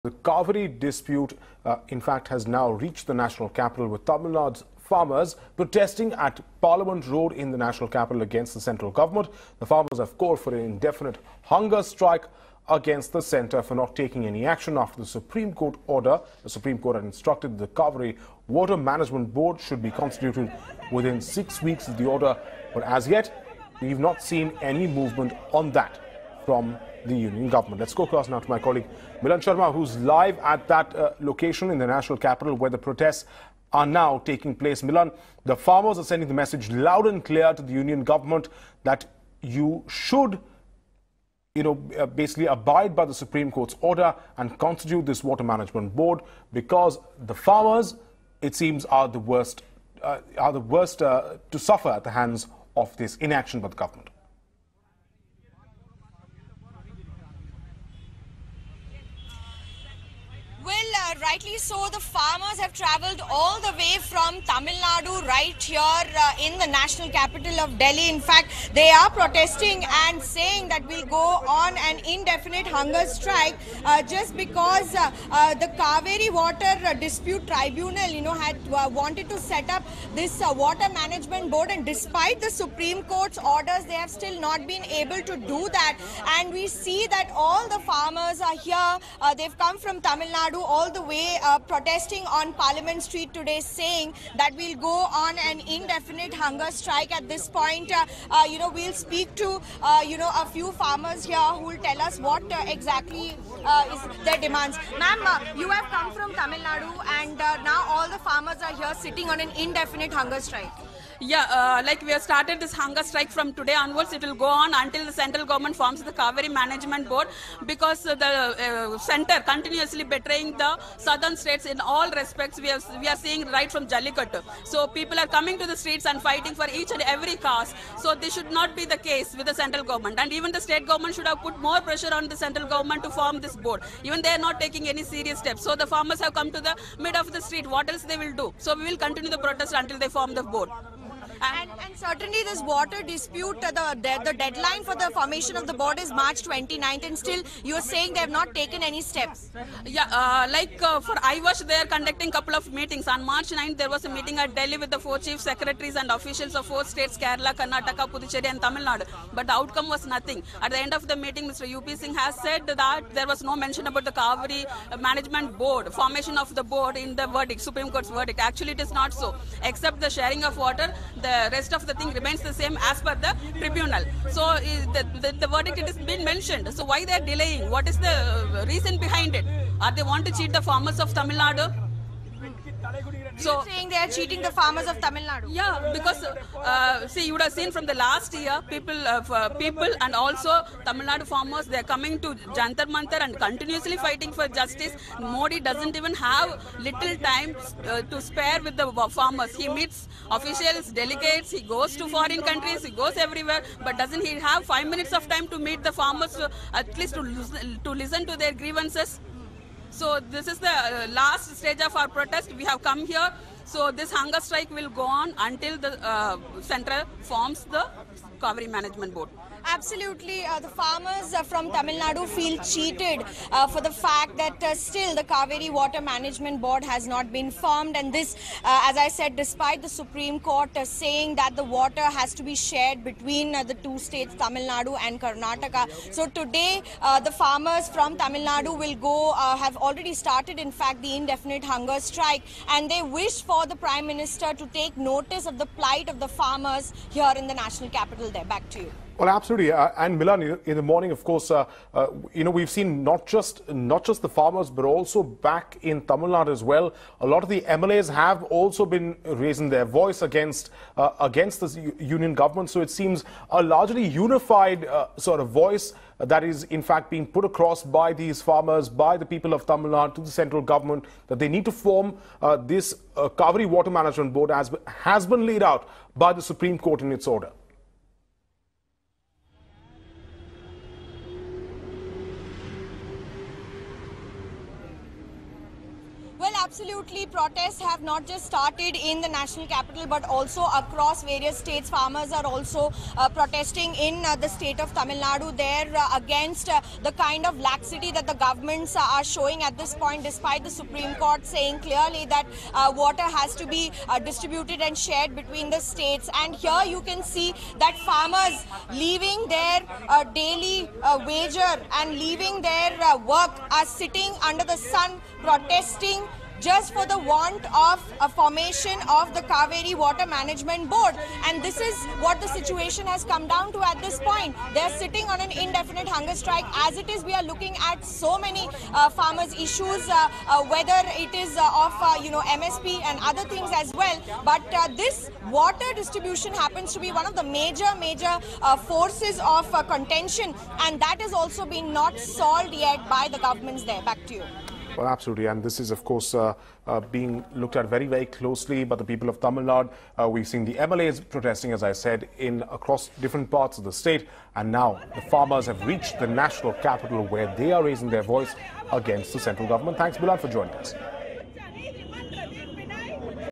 The Cauvery dispute, in fact, has now reached the national capital, with Tamil Nadu's farmers protesting at Parliament Road in the national capital against the central government. The farmers have called for an indefinite hunger strike against the centre for not taking any action after the Supreme Court order. The Supreme Court had instructed the Cauvery Water Management Board should be constituted within 6 weeks of the order, but as yet, we've not seen any movement on that from the union government. Let's go across now to my colleague Milan Sharma, who's live at that location in the national capital where the protests are now taking place. Milan, the farmers are sending the message loud and clear to the union government that you should, basically abide by the Supreme Court's order and constitute this water management board, because the farmers, it seems, are the worst to suffer at the hands of this inaction by the government. Rightly so, the farmers have travelled all the way from Tamil Nadu right here in the national capital of Delhi. In fact, they are protesting and saying that we'll go on an indefinite hunger strike just because the Cauvery Water Dispute Tribunal, had wanted to set up this water management board, and despite the Supreme Court's orders, they have still not been able to do that. And we see that all the farmers are here. They've come from Tamil Nadu all the way protesting on Parliament Street today, saying that we'll go on an indefinite hunger strike. At this point, we'll speak to a few farmers here who will tell us what exactly is their demands. Ma'am, you have come from Tamil Nadu, and now all the farmers are here sitting on an indefinite hunger strike. Yeah, like we have started this hunger strike from today onwards. It will go on until the central government forms the Cauvery Management Board, because the centre continuously betraying the southern states in all respects. We are seeing right from Jallikattu. So people are coming to the streets and fighting for each and every cause. So this should not be the case with the central government, and even the state government should have put more pressure on the central government to form this board. Even they are not taking any serious steps. So the farmers have come to the mid of the street. What else they will do? So we will continue the protest until they form the board. And certainly this water dispute, the deadline for the formation of the board is March 29th, and still you are saying they have not taken any steps. Yeah, for IWASH, they are conducting a couple of meetings. On March 9th, there was a meeting at Delhi with the 4 chief secretaries and officials of 4 states, Kerala, Karnataka, Puducherry and Tamil Nadu. But the outcome was nothing. At the end of the meeting, Mr. UP Singh has said that there was no mention about the Cauvery Management Board, formation of the board in the verdict, Supreme Court's verdict. Actually, it is not so. Except the sharing of water, the rest of the thing remains the same as per the tribunal. So the verdict, it has been mentioned. So why they are delaying? What is the reason behind it? Are they want to cheat the farmers of Tamil Nadu? So you're saying they are cheating the farmers of Tamil Nadu? Yeah, because see, you would have seen from the last year, people and also Tamil Nadu farmers, they are coming to Jantar Mantar and continuously fighting for justice. Modi doesn't even have little time to spare with the farmers. He meets officials, delegates, he goes to foreign countries, he goes everywhere, but doesn't he have 5 minutes of time to meet the farmers, at least to listen to their grievances? So this is the last stage of our protest. We have come here. So this hunger strike will go on until the centre forms the Cauvery Management Board. Absolutely. The farmers from Tamil Nadu feel cheated for the fact that still the Cauvery Water Management Board has not been formed, and this, as I said, despite the Supreme Court saying that the water has to be shared between the 2 states, Tamil Nadu and Karnataka. So today the farmers from Tamil Nadu will go, have already started in fact the indefinite hunger strike, and they wish for the Prime Minister to take notice of the plight of the farmers here in the national capital. There, back to you. Well, absolutely. And Milan, in the morning, of course, we've seen not just the farmers, but also back in Tamil Nadu as well. A lot of the MLAs have also been raising their voice against the union government. So it seems a largely unified sort of voice that is in fact being put across by these farmers, by the people of Tamil Nadu to the central government, that they need to form this Cauvery Water Management Board, as has been laid out by the Supreme Court in its order. Well, absolutely. Protests have not just started in the national capital but also across various states. Farmers are also protesting in the state of Tamil Nadu there against the kind of laxity that the governments are showing at this point, despite the Supreme Court saying clearly that water has to be distributed and shared between the states. And here you can see that farmers leaving their daily wager and leaving their work are sitting under the sun protesting just for the want of a formation of the Cauvery Water Management Board. And this is what the situation has come down to at this point. They're sitting on an indefinite hunger strike. As it is, we are looking at so many farmers' issues, whether it is of MSP and other things as well. But this water distribution happens to be one of the major forces of contention, and that has also been not solved yet by the governments there. Back to you. Well, absolutely. And this is, of course, being looked at very, very closely by the people of Tamil Nadu. We've seen the MLAs protesting, as I said, across different parts of the state. And now the farmers have reached the national capital where they are raising their voice against the central government. Thanks, Bulan, for joining us.